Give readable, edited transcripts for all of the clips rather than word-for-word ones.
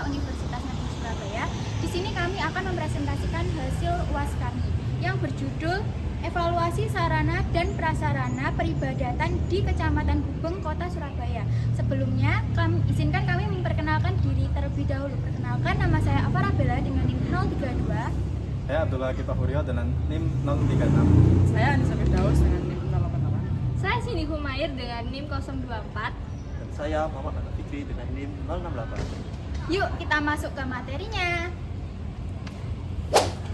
Universitas Negeri Surabaya. Di sini kami akan mempresentasikan hasil UAS kami yang berjudul Evaluasi Sarana dan Prasarana Peribadatan di Kecamatan Gubeng, Kota Surabaya. Sebelumnya, izinkan kami memperkenalkan diri terlebih dahulu. Perkenalkan, nama saya Afara Bella dengan NIM 032. Saya Abdullah Kipahuryo dengan NIM 036. Saya Anissa Firdaus dengan NIM 088. Saya Cindy Humair dengan NIM 024. Dan saya Muhammad Ahmad Fikri dengan NIM 068. Yuk kita masuk ke materinya.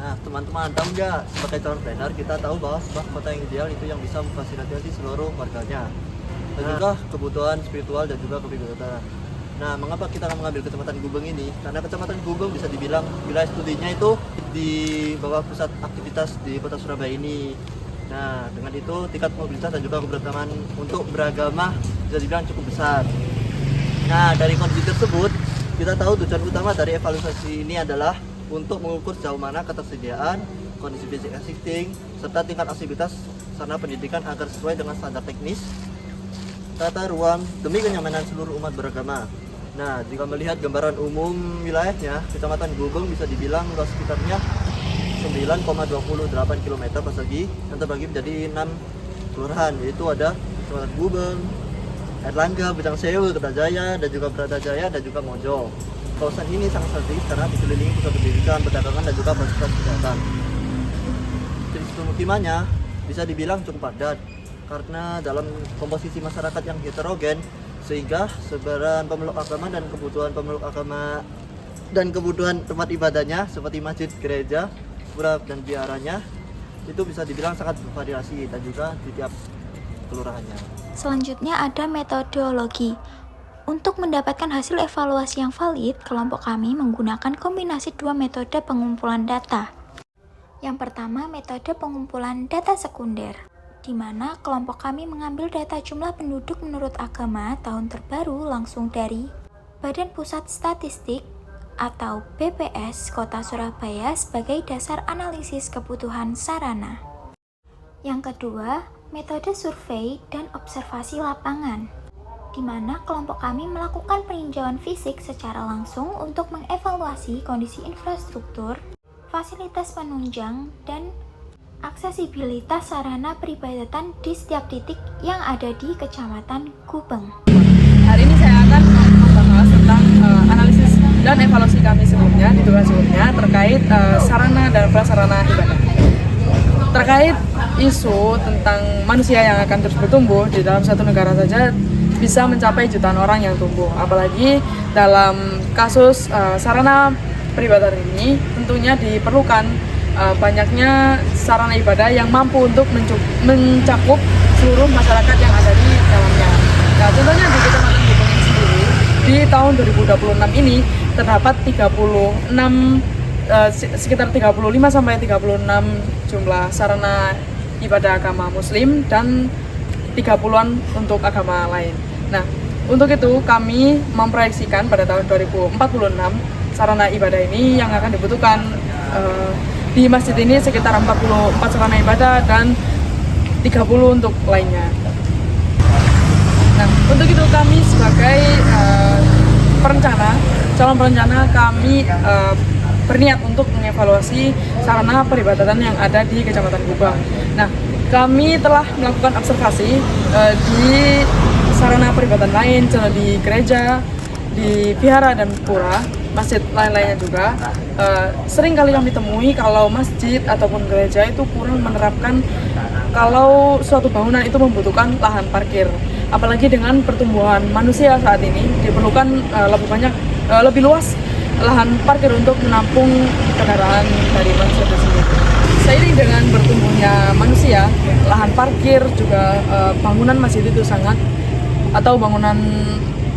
Nah, teman-teman tahu nggak, sebagai calon planner kita tahu bahwa sebuah kota yang ideal itu yang bisa memfasilitasi seluruh warganya dan juga kebutuhan spiritual dan juga kepribadian. Nah, mengapa kita akan mengambil Kecamatan Gubeng ini? Karena Kecamatan Gubeng bisa dibilang wilayah studinya itu di bawah pusat aktivitas di Kota Surabaya ini. Nah, dengan itu tingkat mobilitas dan juga keberagaman untuk beragama bisa dibilang cukup besar. Nah, dari kondisi tersebut, kita tahu tujuan utama dari evaluasi ini adalah untuk mengukur sejauh mana ketersediaan, kondisi basic existing, serta tingkat aktivitas sarana pendidikan agar sesuai dengan standar teknis, tata ruang, demi kenyamanan seluruh umat beragama. Nah, jika melihat gambaran umum wilayahnya, Kecamatan Gubeng bisa dibilang luas sekitarnya 9,28 km persegi yang terbagi menjadi 6 kelurahan, yaitu ada Kecamatan Gubeng, Erlangga, Bujang Sewu, Kertajaya, dan juga Bratajaya, dan juga Mojo. Kawasan ini sangat strategis karena dikelilingi pusat pendidikan, perdagangan, dan juga fasilitas kesehatan. Jenis pemukimannya bisa dibilang cukup padat karena dalam komposisi masyarakat yang heterogen, sehingga sebaran pemeluk agama dan kebutuhan pemeluk agama dan kebutuhan tempat ibadahnya seperti masjid, gereja, pura, dan biaranya itu bisa dibilang sangat bervariasi dan juga di tiap kelurahannya. Selanjutnya ada metodologi. Untuk mendapatkan hasil evaluasi yang valid, kelompok kami menggunakan kombinasi dua metode pengumpulan data. Yang pertama, metode pengumpulan data sekunder, di mana kelompok kami mengambil data jumlah penduduk menurut agama tahun terbaru langsung dari Badan Pusat Statistik atau BPS Kota Surabaya sebagai dasar analisis kebutuhan sarana. Yang kedua, metode survei dan observasi lapangan, di mana kelompok kami melakukan peninjauan fisik secara langsung untuk mengevaluasi kondisi infrastruktur, fasilitas penunjang, dan aksesibilitas sarana peribadatan di setiap titik yang ada di Kecamatan Gubeng. Hari ini saya akan membahas tentang analisis dan evaluasi kami sebelumnya di tugas sebelumnya terkait sarana dan prasarana ibadah. Terkait isu tentang manusia yang akan terus bertumbuh di dalam satu negara saja bisa mencapai jutaan orang yang tumbuh. Apalagi dalam kasus sarana peribadatan ini tentunya diperlukan banyaknya sarana ibadah yang mampu untuk mencakup seluruh masyarakat yang ada di dalamnya. Nah, contohnya di Kecamatan Gubeng ini sendiri, di tahun 2026 ini terdapat sekitar 35 sampai 36 jumlah sarana ibadah agama Muslim dan 30-an untuk agama lain. Nah, untuk itu kami memproyeksikan pada tahun 2046 sarana ibadah ini yang akan dibutuhkan di masjid ini sekitar 44 sarana ibadah dan 30 untuk lainnya. Nah, untuk itu kami sebagai calon perencana kami berniat untuk mengevaluasi sarana peribadatan yang ada di Kecamatan Gubeng. Nah, kami telah melakukan observasi di sarana peribadatan lain, contoh di gereja, di vihara dan pura, masjid lain-lainnya juga. Sering kali kami temui kalau masjid ataupun gereja itu kurang menerapkan kalau suatu bangunan itu membutuhkan lahan parkir. Apalagi dengan pertumbuhan manusia saat ini diperlukan lebih luas lahan parkir untuk menampung kendaraan dari manusia tersebut. Seiring dengan bertumbuhnya manusia, lahan parkir juga bangunan masjid itu atau bangunan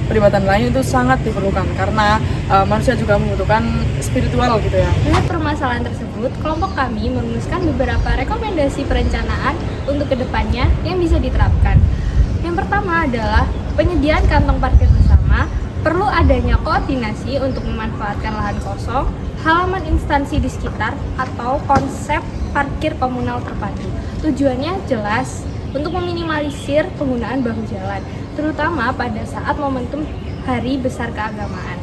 peribadatan lain itu sangat diperlukan karena manusia juga membutuhkan spiritual gitu ya. Melihat permasalahan tersebut, kelompok kami merumuskan beberapa rekomendasi perencanaan untuk kedepannya yang bisa diterapkan. Yang pertama adalah penyediaan kantong parkir bersama. Perlu adanya koordinasi untuk memanfaatkan lahan kosong, halaman instansi di sekitar, atau konsep parkir komunal terpadu. Tujuannya jelas untuk meminimalisir penggunaan bahu jalan, terutama pada saat momentum hari besar keagamaan.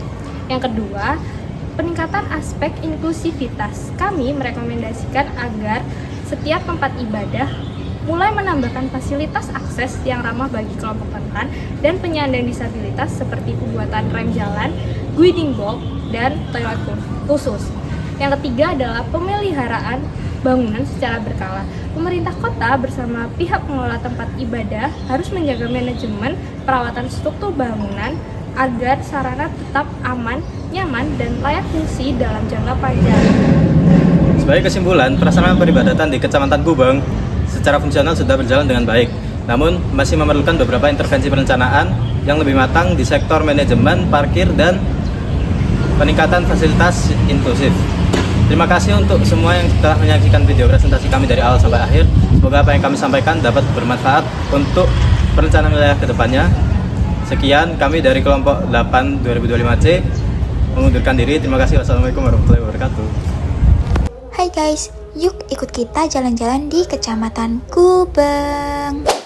Yang kedua, peningkatan aspek inklusivitas. Kami merekomendasikan agar setiap tempat ibadah mulai menambahkan fasilitas akses yang ramah bagi kelompok rentan dan penyandang disabilitas seperti pembuatan rem jalan, guiding block, dan toilet khusus. Yang ketiga adalah pemeliharaan bangunan secara berkala. Pemerintah kota bersama pihak pengelola tempat ibadah harus menjaga manajemen perawatan struktur bangunan agar sarana tetap aman, nyaman, dan layak fungsi dalam jangka panjang. Sebagai kesimpulan, pelaksanaan peribadatan di Kecamatan Gubeng secara fungsional sudah berjalan dengan baik. Namun, masih memerlukan beberapa intervensi perencanaan yang lebih matang di sektor manajemen, parkir, dan peningkatan fasilitas inklusif. Terima kasih untuk semua yang telah menyaksikan video presentasi kami dari awal sampai akhir. Semoga apa yang kami sampaikan dapat bermanfaat untuk perencanaan wilayah ke depannya. Sekian kami dari kelompok 8 2025C mengundurkan diri. Terima kasih. Wassalamualaikum warahmatullahi wabarakatuh. Hai guys, yuk ikut kita jalan-jalan di Kecamatan Gubeng.